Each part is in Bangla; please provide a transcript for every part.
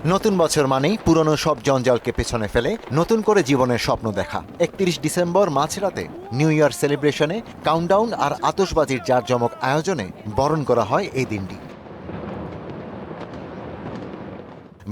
নতুন বছর মানেই পুরনো সব জঞ্জালকে পেছনে ফেলে নতুন করে জীবনের স্বপ্ন দেখা। ৩১ ডিসেম্বর মাঝরাতে নিউ ইয়ার সেলিব্রেশনে কাউন্টডাউন আর আতশবাজির জাঁকজমক আয়োজনে বরণ করা হয় এই দিনটি।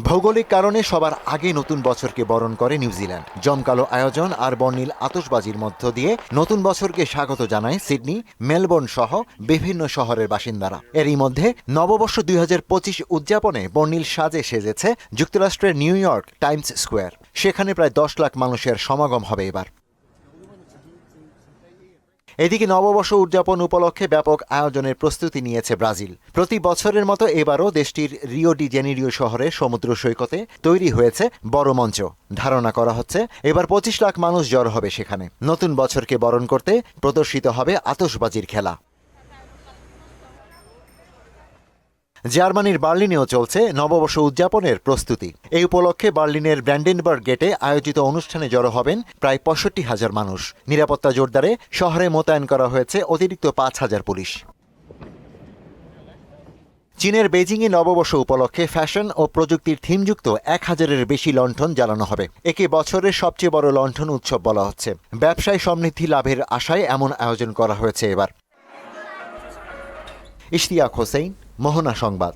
ভৌগোলিক কারণে সবার আগে নতুন বছরকে বরণ করে নিউজিল্যান্ড। জমকালো আয়োজন আর বর্ণিল আতশবাজির মধ্য দিয়ে নতুন বছরকে স্বাগত জানায় সিডনি, মেলবোর্ন সহ বিভিন্ন শহরের বাসিন্দারা। এরই মধ্যে নববর্ষ ২০২৫ উদযাপনে বর্ণিল সাজে সেজেছে যুক্তরাষ্ট্রের নিউ ইয়র্ক টাইমস স্কোয়ার। সেখানে প্রায় ১০ লাখ মানুষের সমাগম হবে এবার। এদিকে নববর্ষ উদযাপন উপলক্ষে ব্যাপক আয়োজনের প্রস্তুতি নিয়েছে ব্রাজিল। প্রতি বছরের মতো এবারও দেশটির রিও ডি জেনেরিও শহরে সমুদ্র সৈকতে তৈরি হয়েছে বড় মঞ্চ। ধারণা করা হচ্ছে এবার ২৫ লাখ মানুষ জড়ো হবে সেখানে। নতুন বছরকে বরণ করতে প্রদর্শিত হবে আতশবাজির খেলা। জার্মানির বার্লিনেও চলছে নববর্ষ উদযাপনের প্রস্তুতি। এই উপলক্ষে বার্লিনের ব্র্যান্ডেনবার্গ গেটে আয়োজিত অনুষ্ঠানে জড়ো হবেন প্রায় ৬৫,০০০ মানুষ। নিরাপত্তা জোরদারে শহরে মোতায়েন করা হয়েছে অতিরিক্ত ৫,০০০ পুলিশ। চীনের বেজিংয়ে নববর্ষ উপলক্ষে ফ্যাশন ও প্রযুক্তির থিমযুক্ত ১,০০০-এর বেশি লণ্ঠন জ্বালানো হবে। একে বছরের সবচেয়ে বড় লণ্ঠন উৎসব বলা হচ্ছে। ব্যবসায় সমৃদ্ধি লাভের আশায় এমন আয়োজন করা হয়েছে এবার। ইশতিয়াক হোসেন, মোহনা সংবাদ।